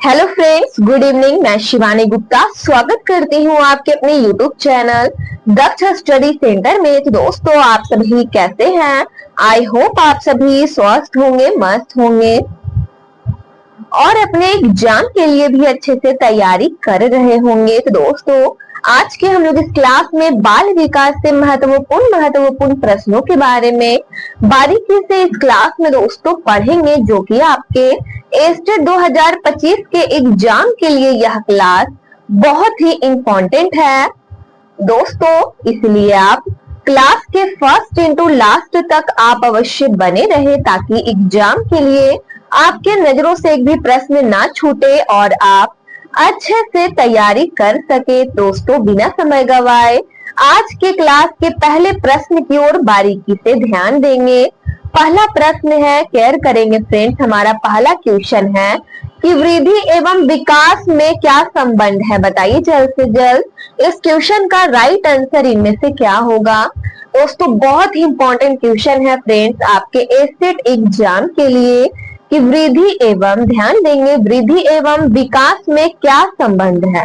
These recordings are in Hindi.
Hello friends, good evening. मैं शिवानी गुप्ता स्वागत करती हूँ आपके अपने यूट्यूब चैनल दक्ष स्टडी सेंटर में। तो दोस्तों, आप सभी कैसे हैं? आई होप आप सभी स्वस्थ होंगे, मस्त होंगे और अपने एग्जाम के लिए भी अच्छे से तैयारी कर रहे होंगे। तो दोस्तों, आज के हम लोग इस क्लास में बाल विकास से महत्वपूर्ण प्रश्नों के बारे में बारीकी से इस क्लास में दोस्तों पढ़ेंगे, जो कि आपके एस्टेट 2025 के एग्जाम के लिए यह क्लास बहुत ही इम्पोर्टेंट है दोस्तों। इसलिए आप क्लास के फर्स्ट इंटू लास्ट तक आप अवश्य बने रहे, ताकि एग्जाम के लिए आपके नजरों से एक भी प्रश्न ना छूटे और आप अच्छे से तैयारी कर सके। दोस्तों, बिना समय गवाए आज के क्लास के पहले प्रश्न की ओर बारीकी से ध्यान देंगे। पहला प्रश्न है, केयर करेंगे फ्रेंड्स। हमारा पहला क्वेश्चन है कि वृद्धि एवं विकास में क्या संबंध है? बताइए जल्द से जल्द इस क्वेश्चन का राइट आंसर इनमें से क्या होगा। दोस्तों, बहुत ही इंपॉर्टेंट क्वेश्चन है फ्रेंड्स आपके एस्टेट एग्जाम के लिए कि वृद्धि एवं, ध्यान देंगे, वृद्धि एवं विकास में क्या संबंध है?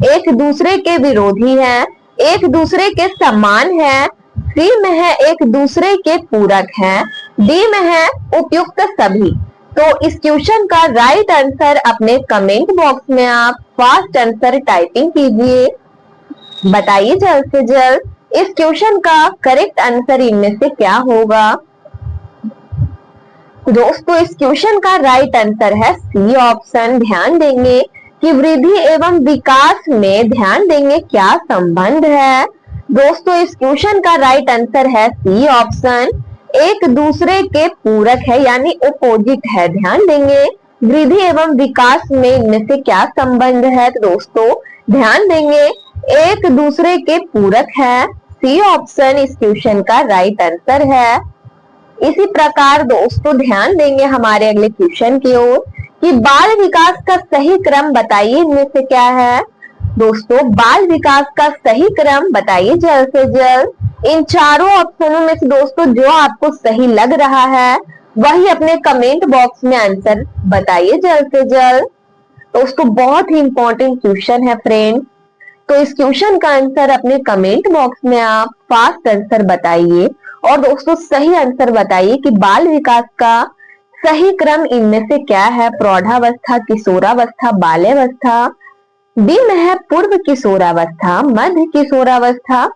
एक दूसरे के विरोधी है, एक दूसरे के समान है, सी में है एक दूसरे के पूरक है, डी में है उपयुक्त सभी। तो इस क्वेश्चन का राइट आंसर अपने कमेंट बॉक्स में आप फास्ट आंसर टाइपिंग कीजिए। बताइए जल्द से जल्द इस क्वेश्चन का करेक्ट आंसर इनमें से क्या होगा। दोस्तों, इस क्वेश्चन का राइट आंसर है सी ऑप्शन। ध्यान देंगे कि वृद्धि एवं विकास में, ध्यान देंगे, क्या संबंध है। दोस्तों, इस क्वेश्चन का राइट आंसर है सी ऑप्शन, एक दूसरे के पूरक है, यानी अपोजिट है। ध्यान देंगे वृद्धि एवं विकास में इनमें से क्या संबंध है। तो दोस्तों, ध्यान देंगे एक दूसरे के पूरक है। सी ऑप्शन इस क्वेश्चन का राइट आंसर है। इसी प्रकार दोस्तों, ध्यान देंगे हमारे अगले क्वेश्चन की ओर कि बाल विकास का सही क्रम बताइए इनमें से क्या है। दोस्तों, बाल विकास का सही क्रम बताइए जल्द से जल्द। इन चारों ऑप्शनों में से दोस्तों जो आपको सही लग रहा है वही अपने कमेंट बॉक्स में आंसर बताइए जल्द से जल्द। दोस्तों, बहुत ही इंपॉर्टेंट क्वेश्चन है फ्रेंड। तो इस क्वेश्चन का आंसर अपने कमेंट बॉक्स में आप फास्ट आंसर बताइए और दोस्तों सही आंसर बताइए कि बाल विकास का सही क्रम इनमें से क्या है। प्रौढ़ावस्था, किशोरावस्था, बाल्यावस्था, डी में है पूर्व किशोरावस्था, मध्य किशोरावस्था,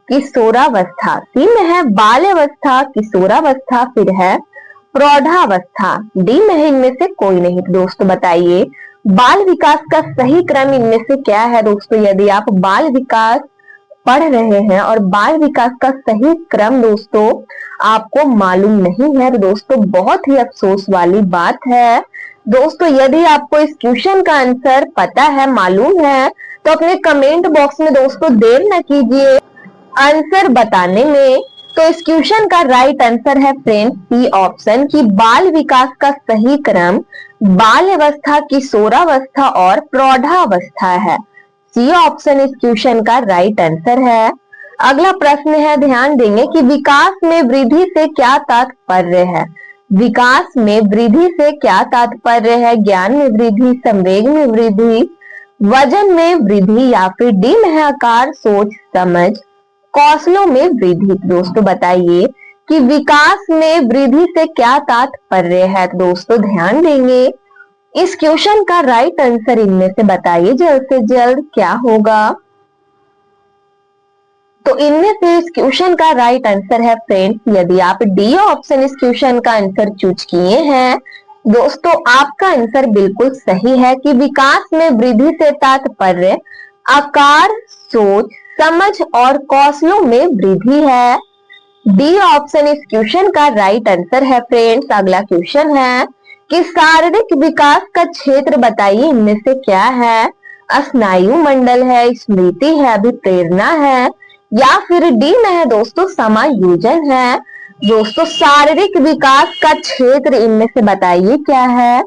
किशोरावस्था, सी में है बाल्यावस्था, किशोरावस्था, फिर है प्रौढ़ावस्था, डी में है इनमें से कोई नहीं। तो दोस्तों बताइए बाल विकास का सही क्रम इनमें से क्या है। दोस्तों, यदि आप बाल विकास पढ़ रहे हैं और बाल विकास का सही क्रम दोस्तों आपको मालूम नहीं है, तो दोस्तों बहुत ही अफसोस वाली बात है। दोस्तों, यदि आपको इस क्वेश्चन का आंसर पता है, मालूम है, तो अपने कमेंट बॉक्स में दोस्तों देर न कीजिए आंसर बताने में। तो इस क्वेश्चन का राइट आंसर है फ्रेंड्स सी ऑप्शन की बाल विकास का सही क्रम बाल्यावस्था, किशोरावस्था और प्रौढ़ावस्था है। सी ऑप्शन इस क्वेश्चन का राइट आंसर है। अगला प्रश्न है, ध्यान देंगे कि विकास में वृद्धि से क्या तात्पर्य है। विकास में वृद्धि से क्या तात्पर्य है? ज्ञान में वृद्धि, संवेग में वृद्धि, वजन में वृद्धि, या फिर डी में है आकार, सोच, समझ, कौशलों में वृद्धि। दोस्तों बताइए कि विकास में वृद्धि से क्या तात्पर्य है। दोस्तों ध्यान देंगे इस क्वेश्चन का राइट आंसर इनमें से बताइए जल्द से जल्द क्या होगा। तो इनमें से इस क्वेश्चन का राइट आंसर है फ्रेंड्स, यदि आप डी ऑप्शन इस क्वेश्चन का आंसर चूज किए हैं, दोस्तों आपका आंसर बिल्कुल सही है कि विकास में वृद्धि से तात्पर्य आकार, सोच, समझ और कौशलों में वृद्धि है। डी ऑप्शन इस क्वेश्चन का राइट आंसर है फ्रेंड्स। अगला क्वेश्चन है कि शारीरिक विकास का क्षेत्र बताइए इनमें से क्या है। स्नायु मंडल है, स्मृति है, अभिप्रेरणा है, या फिर डी में है दोस्तों समायोजन है। दोस्तों शारीरिक विकास का क्षेत्र इनमें से बताइए क्या है।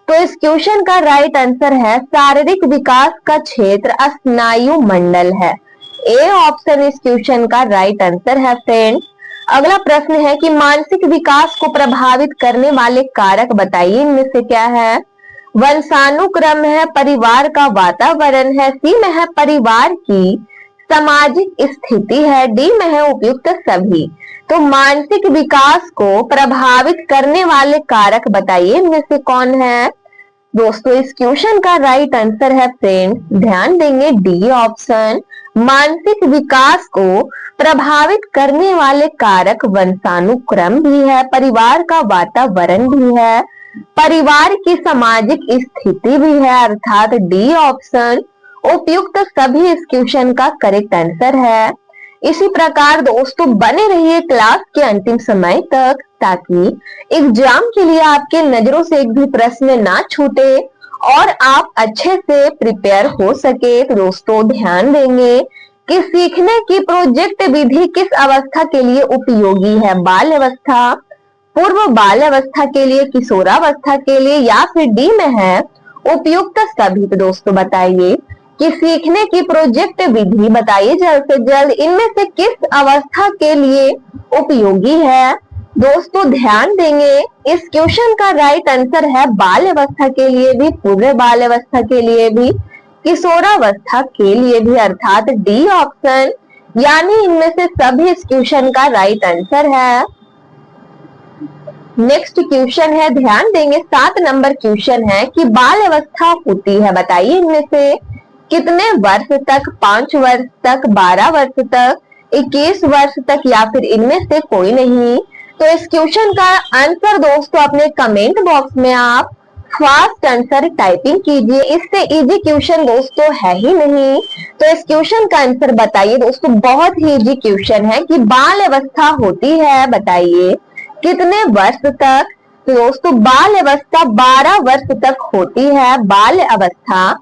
तो इस क्वेश्चन का राइट आंसर है शारीरिक विकास का क्षेत्र स्नायु मंडल है। ए ऑप्शन इस क्वेश्चन का राइट आंसर है फ्रेंड्स। अगला प्रश्न है कि मानसिक विकास को प्रभावित करने वाले कारक बताइए इनमें से क्या है। वंशानुक्रम है, परिवार का वातावरण है, सी में है परिवार की सामाजिक स्थिति है, डी में है उपयुक्त सभी। तो मानसिक विकास को प्रभावित करने वाले कारक बताइए, इनमें से कौन है। दोस्तों इस क्वेश्चन का राइट आंसर है फ्रेंड्स, ध्यान देंगे डी ऑप्शन। मानसिक विकास को प्रभावित करने वाले कारक वंशानुक्रम भी है, परिवार का वातावरण भी है, परिवार की सामाजिक स्थिति भी है, अर्थात डी ऑप्शन उपयुक्त सभी इस क्वेश्चन का करेक्ट आंसर है। इसी प्रकार दोस्तों बने रहिए क्लास के अंतिम समय तक, ताकि एग्जाम के लिए आपके नजरों से एक भी प्रश्न ना छूटे और आप अच्छे से प्रिपेयर हो सके। तो दोस्तों ध्यान देंगे कि सीखने की प्रोजेक्ट विधि किस अवस्था के लिए उपयोगी है, बाल अवस्था, पूर्व बाल अवस्था के लिए, किशोरावस्था के लिए, या फिर डी में है उपयुक्त सभी। तो दोस्तों बताइए कि सीखने की प्रोजेक्ट विधि बताइए जल्द से जल्द इनमें से किस अवस्था के लिए उपयोगी है। दोस्तों ध्यान देंगे इस क्वेश्चन का राइट आंसर है बाल अवस्था के लिए भी, पूर्व बाल अवस्था के लिए भी, किशोरावस्था के लिए भी, अर्थात डी ऑप्शन, यानी इनमें से सभी इस क्वेश्चन का राइट आंसर है। नेक्स्ट क्वेश्चन है, ध्यान देंगे 7 नंबर क्वेश्चन है कि बाल अवस्था होती है, बताइए इनमें से कितने वर्ष तक, 5 वर्ष तक, 12 वर्ष तक, 21 वर्ष तक, या फिर इनमें से कोई नहीं। तो इस क्वेश्चन का आंसर दोस्तों अपने कमेंट बॉक्स में आप फास्ट आंसर टाइपिंग कीजिए, इससे इजी क्वेश्चन दोस्तों है ही नहीं। तो इस क्वेश्चन का आंसर बताइए दोस्तों, बहुत ही इजी क्वेश्चन है कि बाल अवस्था होती है, बताइए कितने वर्ष तक। तो दोस्तों बाल अवस्था 12 वर्ष तक होती है, बाल अवस्था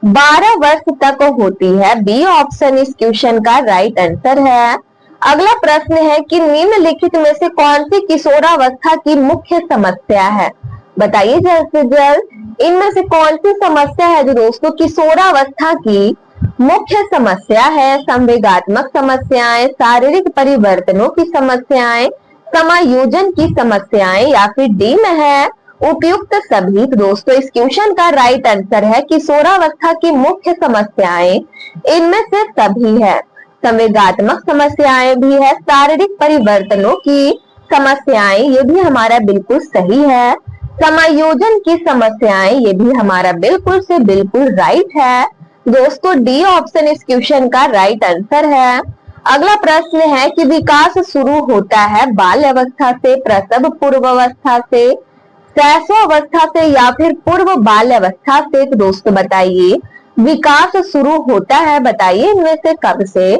12 वर्ष तक होती है, बी ऑप्शन इस क्वेश्चन का राइट आंसर है। अगला प्रश्न है कि निम्नलिखित में से कौन सी किशोरावस्था की मुख्य समस्या है, बताइए जल्द से जल्द इनमें से कौन सी समस्या है जो दोस्तों किशोरावस्था की मुख्य समस्या है। संवेगात्मक समस्याएं, शारीरिक परिवर्तनों की समस्याएं, समायोजन की समस्याएं, या फिर डी में है उपयुक्त सभी। तो दोस्तों इस क्वेश्चन का राइट आंसर है किशोरावस्था की मुख्य समस्याएं इनमें से सभी है। संवेगात्मक समस्याएं भी है, शारीरिक परिवर्तनों की समस्याएं, ये भी हमारा बिल्कुल सही है। समायोजन की समस्याएं, ये भी हमारा बिल्कुल से बिल्कुल राइट है। दोस्तों डी ऑप्शन इस क्वेश्चन का राइट आंसर है। अगला प्रश्न है कि विकास शुरू होता है बाल अवस्था से, प्रसव पूर्व अवस्था से, शैशवावस्था से, या फिर पूर्व बाल अवस्था से। तो दोस्तों बताइए विकास शुरू होता है, बताइए इनमें से कब से।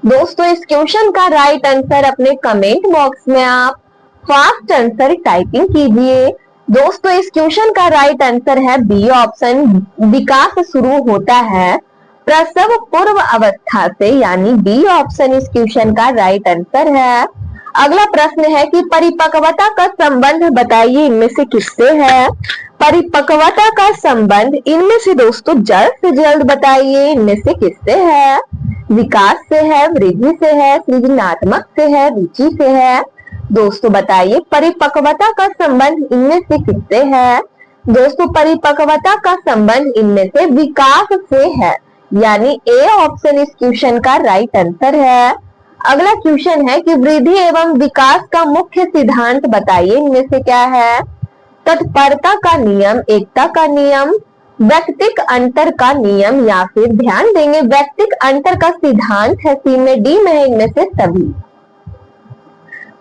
दोस्तों इस क्वेश्चन का राइट आंसर अपने कमेंट बॉक्स में आप फास्ट आंसर टाइपिंग कीजिए। दोस्तों इस क्वेश्चन का राइट आंसर है बी ऑप्शन, विकास शुरू होता है प्रसव पूर्व अवस्था से, यानी बी ऑप्शन इस क्वेश्चन का राइट आंसर है। अगला प्रश्न है कि परिपक्वता का संबंध बताइए इनमें से किससे है। परिपक्वता का संबंध इनमें से दोस्तों जल्द से जल्द बताइए इनमें से किससे है। विकास से है, वृद्धि से है, सृजनात्मक से है, रुचि से है। दोस्तों बताइए परिपक्वता का संबंध इनमें से किससे है। दोस्तों परिपक्वता का संबंध इनमें से विकास से है, यानी ए ऑप्शन इस क्वेश्चन का राइट आंसर है। अगला क्वेश्चन है कि वृद्धि एवं विकास का मुख्य सिद्धांत बताइए इनमें से क्या है। तत्परता का नियम, एकता का नियम, व्यक्तिक अंतर का नियम, या फिर ध्यान देंगे व्यक्तिक अंतर का सिद्धांत है, सी में, डी में है इनमें से सभी।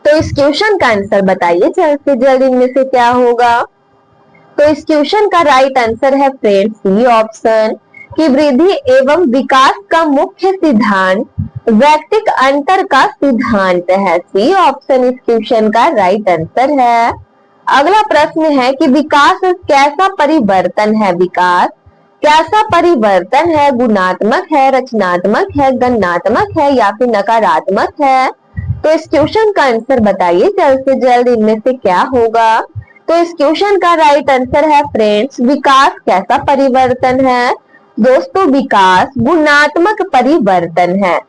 तो इस क्वेश्चन का आंसर बताइए जल्द से जल्द इनमें से क्या होगा। तो इस क्वेश्चन का राइट आंसर है फ्रेंड्स सी ऑप्शन कि वृद्धि एवं विकास का मुख्य सिद्धांत व्यक्तिक अंतर का सिद्धांत है, सी ऑप्शन इस क्वेश्चन का राइट आंसर है। अगला प्रश्न है कि विकास कैसा परिवर्तन है। विकास कैसा परिवर्तन है, गुणात्मक है, रचनात्मक है, गणनात्मक है, या फिर नकारात्मक है। तो इस क्वेश्चन का आंसर बताइए जल्द से जल्द इनमें से क्या होगा। तो इस क्वेश्चन का राइट आंसर है फ्रेंड्स विकास कैसा परिवर्तन है। दोस्तों विकास गुणात्मक परिवर्तन है।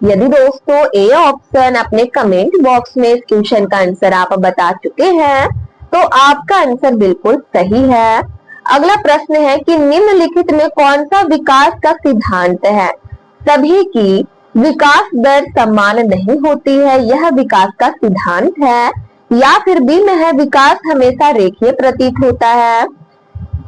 यदि दोस्तों ए ऑप्शन अपने कमेंट बॉक्स में इस क्वेश्चन का आंसर आप बता चुके हैं तो आपका आंसर बिल्कुल सही है। अगला प्रश्न है कि निम्नलिखित में कौन सा विकास का सिद्धांत है? सभी की विकास दर समान नहीं होती है, यह विकास का सिद्धांत है। या फिर बी में है विकास हमेशा रेखीय प्रतीत होता है।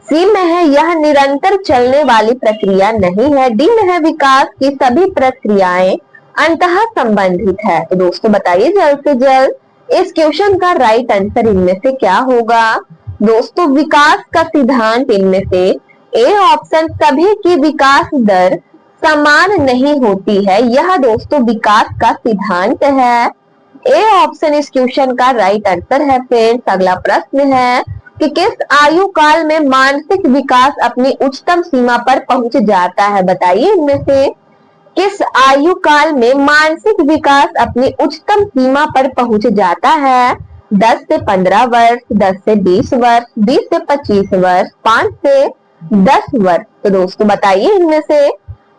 सी में है यह निरंतर चलने वाली प्रक्रिया नहीं है। डी में है विकास की सभी प्रक्रियाएं अंततः संबंधित है। तो दोस्तों बताइए जल्द से जल्द इस क्वेश्चन का राइट आंसर इनमें से क्या होगा? दोस्तों विकास का सिद्धांत इनमें से ए ऑप्शन सभी की विकास दर समान नहीं होती है, यह दोस्तों विकास का सिद्धांत है। ए ऑप्शन इस क्वेश्चन का राइट आंसर है फ्रेंड्स। अगला प्रश्न है कि किस आयु काल में मानसिक विकास अपनी उच्चतम सीमा पर पहुंच जाता है? बताइए इनमें से किस आयु काल में मानसिक विकास अपनी उच्चतम सीमा पर पहुंच जाता है? 10 से 15 वर्ष, 10 से 20 वर्ष, 20 से 25 वर्ष, 5 से 10 वर्ष। तो दोस्तों बताइए इनमें से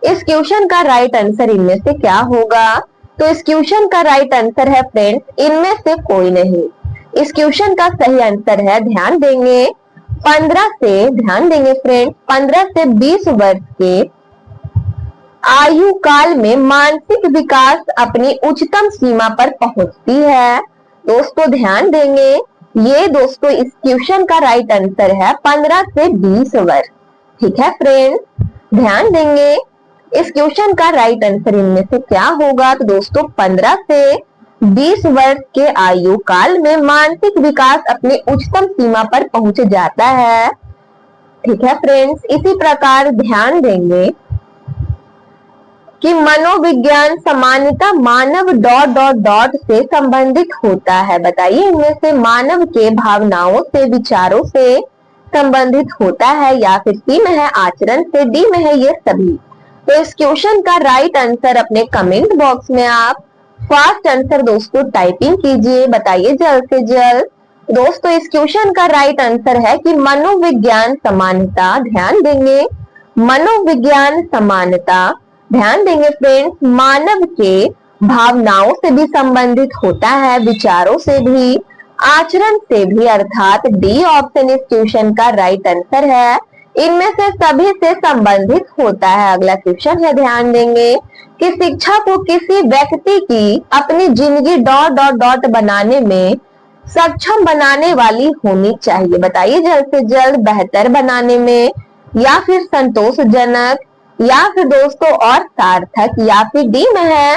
इस क्वेश्चन का राइट आंसर इनमें से क्या होगा? तो इस क्वेश्चन का राइट आंसर है फ्रेंड्स इनमें से कोई नहीं। इस क्वेश्चन का सही आंसर है, ध्यान देंगे, 15 से, ध्यान देंगे फ्रेंड्स, 15 से 20 वर्ष के आयु काल में मानसिक विकास अपनी उच्चतम सीमा पर पहुंचती है। दोस्तों ध्यान देंगे, ये दोस्तों इस क्वेश्चन का राइट आंसर है 15 से 20 वर्ष। ठीक है फ्रेंड्स, ध्यान देंगे इस क्वेश्चन का राइट आंसर इनमें से क्या होगा? तो दोस्तों 15 से 20 वर्ष के आयु काल में मानसिक विकास अपनी उच्चतम सीमा पर पहुंच जाता है। ठीक है फ्रेंड्स, इसी प्रकार ध्यान देंगे कि मनोविज्ञान सामान्यतः मानव ... से संबंधित होता है। बताइए इनमें से मानव के भावनाओं से, विचारों से संबंधित होता है, या फिर सी में है आचरण से, डी में है ये सभी। तो इस क्वेश्चन का राइट आंसर अपने कमेंट बॉक्स में आप फास्ट आंसर दोस्तों टाइपिंग कीजिए। बताइए जल्द से जल्द। दोस्तों इस क्वेश्चन का राइट आंसर है कि मनोविज्ञान समानता, ध्यान देंगे, मनोविज्ञान समानता, ध्यान देंगे फ्रेंड्स, मानव के भावनाओं से भी संबंधित होता है, विचारों से भी, आचरण से भी, अर्थात डी ऑप्शन इस क्वेश्चन का राइट आंसर है। इनमें से सभी से संबंधित होता है। अगला क्वेश्चन है, ध्यान देंगे कि शिक्षा को किसी व्यक्ति की अपनी जिंदगी ... बनाने में सक्षम बनाने वाली होनी चाहिए। बताइए जल्द से जल्द, बेहतर बनाने में, या फिर संतोषजनक, या फिर दोस्तों और सार्थक, या फिर डी में है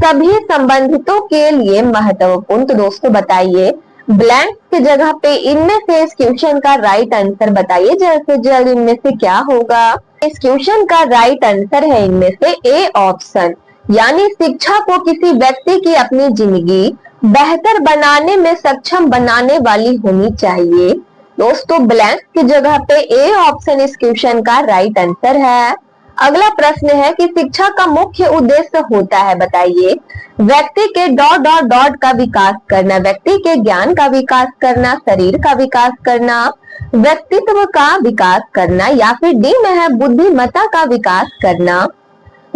सभी संबंधितों के लिए महत्वपूर्ण। तो दोस्तों बताइए ब्लैंक की जगह पे इनमें से इस क्वेश्चन का राइट आंसर बताइए जल्द से जल्द इनमें से क्या होगा? इस क्वेश्चन का राइट आंसर है इनमें से ए ऑप्शन, यानी शिक्षा को किसी व्यक्ति की अपनी जिंदगी बेहतर बनाने में सक्षम बनाने वाली होनी चाहिए। दोस्तों ब्लैंक की जगह पे ए ऑप्शन इस क्वेश्चन का राइट आंसर है। अगला प्रश्न है कि शिक्षा का मुख्य उद्देश्य होता है, बताइए, व्यक्ति के ... का विकास करना, व्यक्ति के ज्ञान का विकास करना, शरीर का विकास करना, व्यक्तित्व का विकास करना, या फिर डी में है बुद्धिमत्ता का विकास करना।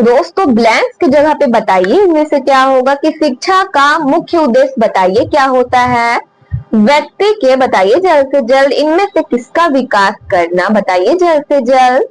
दोस्तों ब्लैंक्स की जगह पे बताइए इनमें से क्या होगा कि शिक्षा का मुख्य उद्देश्य बताइए क्या होता है? व्यक्ति के, बताइए जल्द से जल्द, इनमें से किसका विकास करना? बताइए जल्द से जल्द।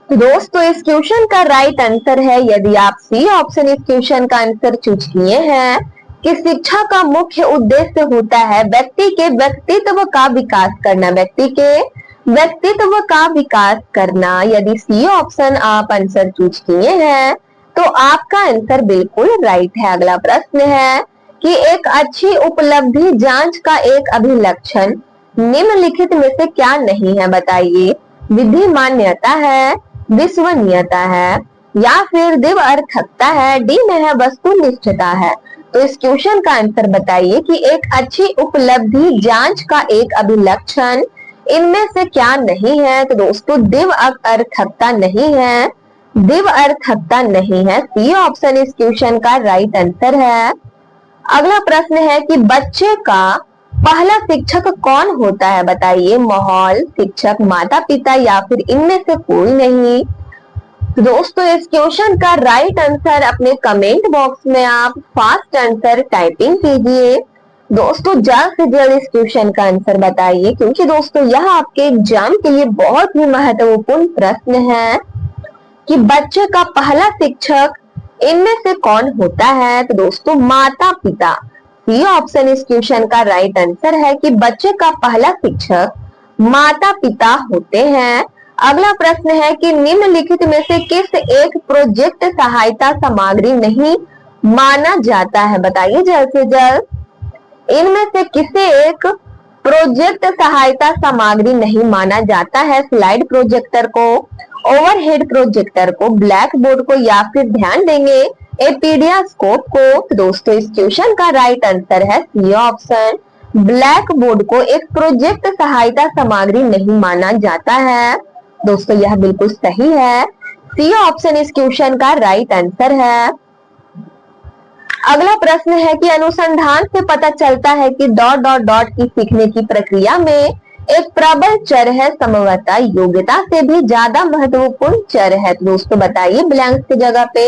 दोस्तों इस क्वेश्चन का राइट आंसर है, यदि आप सी ऑप्शन इस क्वेश्चन का आंसर चूज किए हैं, कि शिक्षा का मुख्य उद्देश्य होता है व्यक्ति के व्यक्तित्व का विकास करना, व्यक्ति के व्यक्तित्व का विकास करना। यदि सी ऑप्शन आप आंसर चूज किए हैं तो आपका आंसर बिल्कुल राइट है। अगला प्रश्न है कि एक अच्छी उपलब्धि जांच का एक अभिलक्षण निम्नलिखित में से क्या नहीं है? बताइए, विधिमान्यता है, विश्वसनीयता है, या फिर दिव्यार्थकता है, डी में है वस्तुनिष्ठता है। तो इस क्वेश्चन का आंसर बताइए कि एक अच्छी उपलब्धि जांच का एक अभिलक्षण इनमें से क्या नहीं है? तो दोस्तों दिव्यार्थकता नहीं है, दिव्यार्थकता नहीं है। सी ऑप्शन इस क्वेश्चन का राइट आंसर है। अगला प्रश्न है कि बच्चे का पहला शिक्षक कौन होता है? बताइए, माहौल, शिक्षक, माता पिता, या फिर इनमें से कोई नहीं। दोस्तों इस क्वेश्चन का राइट आंसर अपने कमेंट बॉक्स में आप फास्ट आंसर टाइपिंग कीजिए। दोस्तों जल्द से जल्द इस क्वेश्चन का आंसर बताइए, क्योंकि दोस्तों यह आपके एग्जाम के लिए बहुत ही महत्वपूर्ण प्रश्न है कि बच्चे का पहला शिक्षक इनमें से कौन होता है। तो दोस्तों माता पिता, सी ऑप्शन इस क्वेश्चन का राइट आंसर है कि बच्चे का पहला शिक्षक माता पिता होते हैं। अगला प्रश्न है कि निम्नलिखित में से किस एक प्रोजेक्ट सहायता सामग्री नहीं माना जाता है, बताइए जल्द से जल्द। इनमें से किसे एक प्रोजेक्ट सहायता सामग्री नहीं माना जाता है, स्लाइड प्रोजेक्टर को, ओवरहेड प्रोजेक्टर को, ब्लैक बोर्ड को, या फिर ध्यान देंगे एपीडियास्कोप को। तो दोस्तों इस क्वेश्चन का राइट आंसर है सी ऑप्शन, ब्लैक बोर्ड को एक प्रोजेक्ट सहायता सामग्री नहीं माना जाता है। दोस्तों यह बिल्कुल सही है, सी ऑप्शन इस क्वेश्चन का राइट आंसर है। अगला प्रश्न है कि अनुसंधान से पता चलता है कि डॉट डॉट डॉट की सीखने की प्रक्रिया में एक प्रबल चर है, संभवतः योग्यता से भी ज्यादा महत्वपूर्ण चर है। तो दोस्तों बताइए ब्लैंक की जगह पे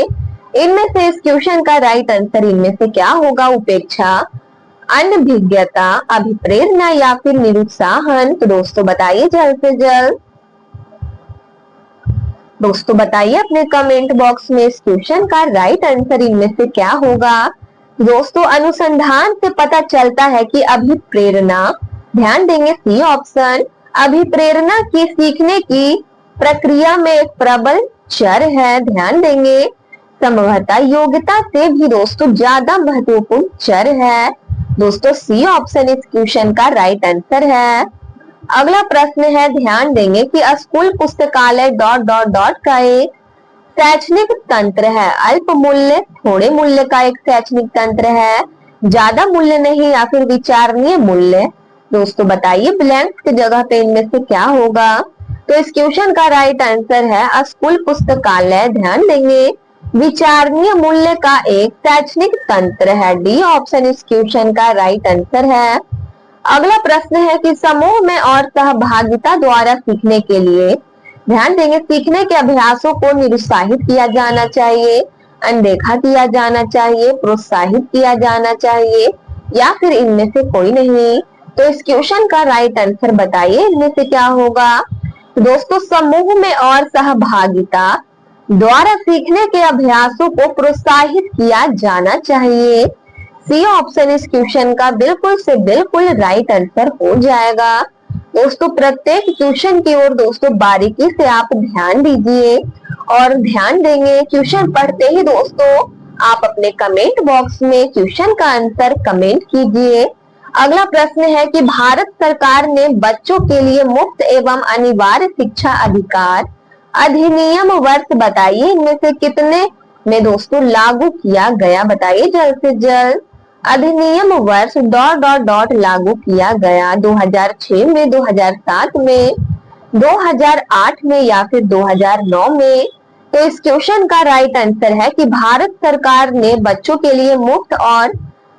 इनमें से इस क्वेश्चन का राइट आंसर इनमें से क्या होगा, उपेक्षा, अनभिज्ञता, अभिप्रेरणा या फिर निरुत्साहन। तो दोस्तों बताइए जल्द से जल्द, दोस्तों बताइए अपने कमेंट बॉक्स में इस क्वेश्चन का राइट आंसर इनमें से क्या होगा। दोस्तों अनुसंधान से पता चलता है कि अभिप्रेरणा, ध्यान देंगे सी ऑप्शन, अभिप्रेरणा की सीखने की प्रक्रिया में एक प्रबल चर है, ध्यान देंगे। संभवतः योग्यता से भी दोस्तों ज्यादा महत्वपूर्ण चर है। दोस्तों सी ऑप्शन इस क्वेश्चन का राइट आंसर है। अगला प्रश्न है, ध्यान देंगे कि स्कूल पुस्तकालय डॉट डॉट डॉट का एक शैक्षणिक तंत्र है, अल्प मूल्य, थोड़े मूल्य का एक शैक्षणिक तंत्र है, ज्यादा मूल्य नहीं या फिर विचारणीय मूल्य। दोस्तों बताइए ब्लैंक की जगह पे इनमें से क्या होगा। तो इस क्वेश्चन का राइट आंसर है स्कूल पुस्तकालय, ध्यान देंगे विचारणीय मूल्य का एक शैक्षणिक तंत्र है, डी ऑप्शन इस क्वेश्चन का राइट आंसर है। अगला प्रश्न है कि समूह में और सहभागिता द्वारा सीखने के लिए, ध्यान देंगे सीखने के अभ्यासों को निरुत्साहित किया जाना चाहिए, अनदेखा किया जाना चाहिए, प्रोत्साहित किया जाना चाहिए, या फिर इनमें से कोई नहीं। तो इस क्वेश्चन का राइट आंसर बताइए इनमें से क्या होगा। दोस्तों समूह में और सहभागिता द्वारा सीखने के अभ्यासों को प्रोत्साहित किया जाना चाहिए, सी ऑप्शन इस क्वेश्चन का बिल्कुल से बिल्कुल राइट आंसर हो जाएगा। दोस्तों प्रत्येक क्वेश्चन की ओर दोस्तों बारीकी से आप ध्यान दीजिए और ध्यान देंगे क्वेश्चन पढ़ते ही दोस्तों आप अपने कमेंट बॉक्स में क्वेश्चन का आंसर कमेंट कीजिए। अगला प्रश्न है कि भारत सरकार ने बच्चों के लिए मुफ्त एवं अनिवार्य शिक्षा अधिकार अधिनियम वर्ष बताइए इनमें से कितने में दोस्तों लागू किया गया, बताइए जल्द से जल्द। अधिनियम वर्ष डॉट डॉट डॉट लागू किया गया 2006 में, 2007 में, 2008 में या फिर 2009 में। तो इस क्वेश्चन का राइट आंसर है कि भारत सरकार ने बच्चों के लिए मुफ्त और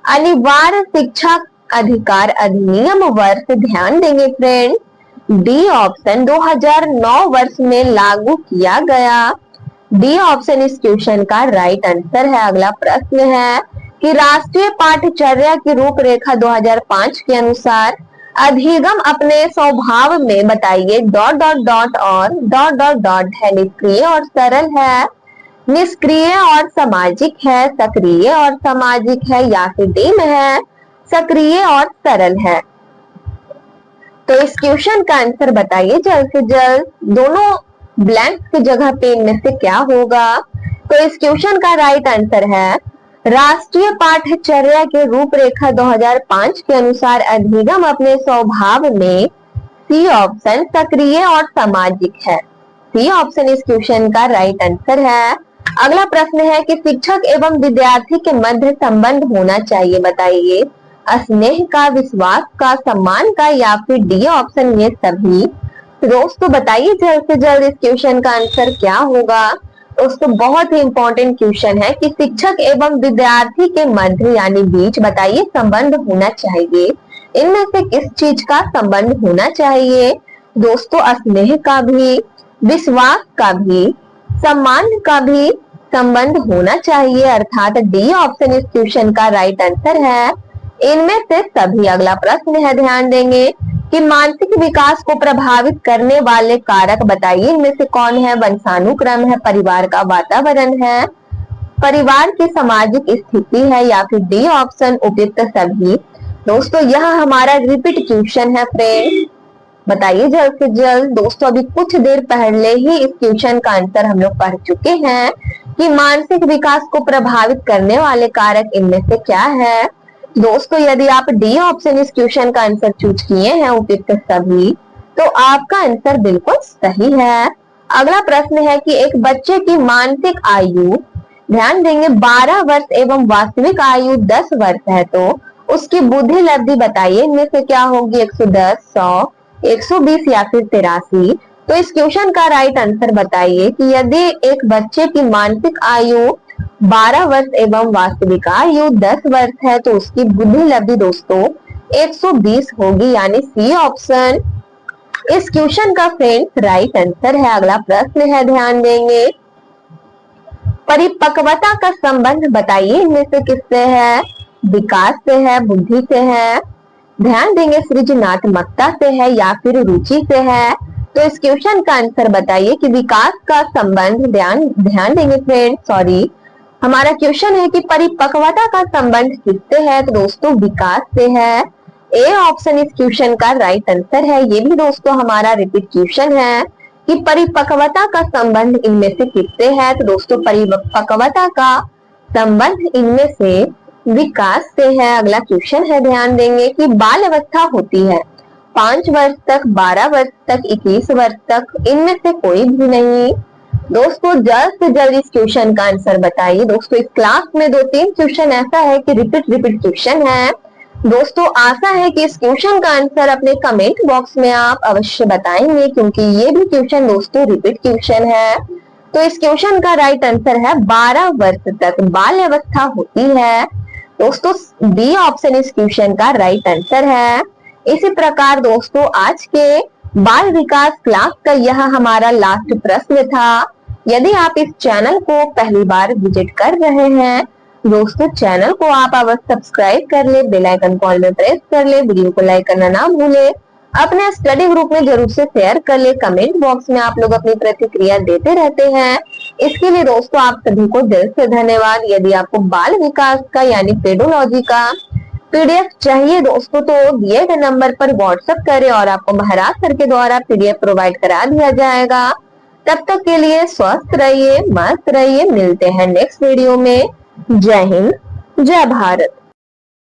अनिवार्य शिक्षा अधिकार अधिनियम वर्ष, ध्यान देंगे फ्रेंड, डी ऑप्शन 2009 वर्ष में लागू किया गया, डी ऑप्शन इस क्वेश्चन का राइट आंसर है। अगला प्रश्न है कि राष्ट्रीय पाठ्यचर्या की रूपरेखा 2005 के अनुसार अधिगम अपने स्वभाव में बताइए डॉट डॉट डॉट और डॉट डॉट डॉट है, निष्क्रिय और सरल है, निष्क्रिय और सामाजिक है, सक्रिय और सामाजिक है, या फिर डी में है सक्रिय और सरल है। तो इस क्वेश्चन का आंसर बताइए जल्द से जल्द, दोनों ब्लैंक की जगह पे इनमें से क्या होगा। तो इस क्वेश्चन का राइट आंसर है राष्ट्रीय पाठ्यचर्या के रूपरेखा 2005 के अनुसार अधिगम अपने स्वभाव में, सी ऑप्शन सक्रिय और सामाजिक है, सी ऑप्शन इस क्वेश्चन का राइट आंसर है। अगला प्रश्न है कि शिक्षक एवं विद्यार्थी के मध्य संबंध होना चाहिए, बताइए स्नेह का, विश्वास का, सम्मान का, या फिर डी ऑप्शन ये सभी। दोस्तों बताइए जल्द से जल्द इस क्वेश्चन का आंसर क्या होगा। दोस्तों बहुत ही इंपॉर्टेंट क्वेश्चन है कि शिक्षक एवं विद्यार्थी के मध्य यानी बीच बताइए संबंध होना चाहिए, इनमें से किस चीज का संबंध होना चाहिए। दोस्तों स्नेह का भी, विश्वास का भी, सम्मान का भी संबंध होना चाहिए, अर्थात डी ऑप्शन इस क्वेश्चन का राइट आंसर है। इनमें से सभी, अगला प्रश्न है, ध्यान देंगे कि मानसिक विकास को प्रभावित करने वाले कारक बताइए। इनमें से कौन है? वंशानुक्रम है, परिवार का वातावरण है, परिवार की सामाजिक स्थिति है, या फिर डी ऑप्शन उपयुक्त सभी। दोस्तों यह हमारा रिपीट क्वेश्चन है फ्रेंड्स, बताइए जल्द से जल्द। दोस्तों अभी कुछ देर पहले ही इस क्वेश्चन का आंसर हम लोग पढ़ चुके हैं कि मानसिक विकास को प्रभावित करने वाले कारक इनमें से क्या है। दोस्तों यदि आप डी ऑप्शन इस क्वेश्चन का आंसर चूज किए हैं उपयुक्त सभी, तो आपका आंसर बिल्कुल सही है। अगला प्रश्न है कि एक बच्चे की मानसिक आयु, ध्यान देंगे, 12 वर्ष एवं वास्तविक आयु 10 वर्ष है, तो उसकी बुद्धि लब्धि बताइए। इनमें से क्या होगी? 110, 100, 120 या फिर 83। तो इस क्वेश्चन का राइट आंसर बताइए कि यदि एक बच्चे की मानसिक आयु 12 वर्ष एवं वास्तविक आयु 10 वर्ष है, तो उसकी बुद्धि लब्धि दोस्तों 120 होगी, यानी सी ऑप्शन इस क्वेश्चन का फ्रेंड्स राइट आंसर है। अगला प्रश्न है, ध्यान देंगे, परिपक्वता का संबंध बताइए। इनमें से किससे है? विकास से है, बुद्धि से है, ध्यान देंगे सृजनात्मकता से है, या फिर रुचि से है। तो इस क्वेश्चन का आंसर बताइए कि विकास का संबंध, ध्यान देंगे फ्रेंड, सॉरी, हमारा क्वेश्चन है कि परिपक्वता का संबंध किससे है? तो दोस्तों विकास से है। ए ऑप्शन इस क्वेश्चन का राइट आंसर है। ये भी दोस्तों हमारा रिपीट क्वेश्चन है कि परिपक्वता का संबंध इनमें से किससे है? तो दोस्तों परिपक्वता का संबंध इनमें से विकास से है। अगला क्वेश्चन है, ध्यान देंगे कि बाल अवस्था होती है 5 वर्ष तक, 12 वर्ष तक, 21 वर्ष तक, इनमें से कोई भी नहीं। दोस्तों जल्द से जल्द इस क्वेश्चन का आंसर बताइए। दोस्तों इस क्लास में 2-3 क्वेश्चन ऐसा है कि रिपीट क्वेश्चन है। दोस्तों आशा है कि इस क्वेश्चन का आंसर अपने कमेंट बॉक्स में आप अवश्य बताएंगे, क्योंकि ये भी क्वेश्चन दोस्तों रिपीट क्वेश्चन है। तो इस क्वेश्चन का राइट आंसर है 12 वर्ष तक बाल अवस्था होती है। दोस्तों बी ऑप्शन इस क्वेश्चन का राइट आंसर है। इसी प्रकार दोस्तों आज के बाल विकास क्लास का यह हमारा लास्ट प्रश्न था। यदि आप इस चैनल को पहली बार विजिट कर रहे हैं, दोस्तों चैनल को आप अवश्य सब्सक्राइब कर ले, बेल आइकन कॉल में प्रेस कर ले, वीडियो को लाइक करना ना भूले, अपने स्टडी ग्रुप में जरूर से शेयर कर ले। कमेंट बॉक्स में आप लोग अपनी प्रतिक्रिया देते रहते हैं, इसके लिए दोस्तों आप सभी को दिल से धन्यवाद। यदि आपको बाल विकास का यानी पेडोलॉजी का पीडीएफ चाहिए दोस्तों, तो दिए गए नंबर पर व्हाट्सएप करें और आपको महाराज सर के द्वारा पीडीएफ प्रोवाइड करा दिया जाएगा। तब तक के लिए स्वस्थ रहिए, मस्त रहिए, मिलते हैं नेक्स्ट वीडियो में। जय हिंद, जय भारत।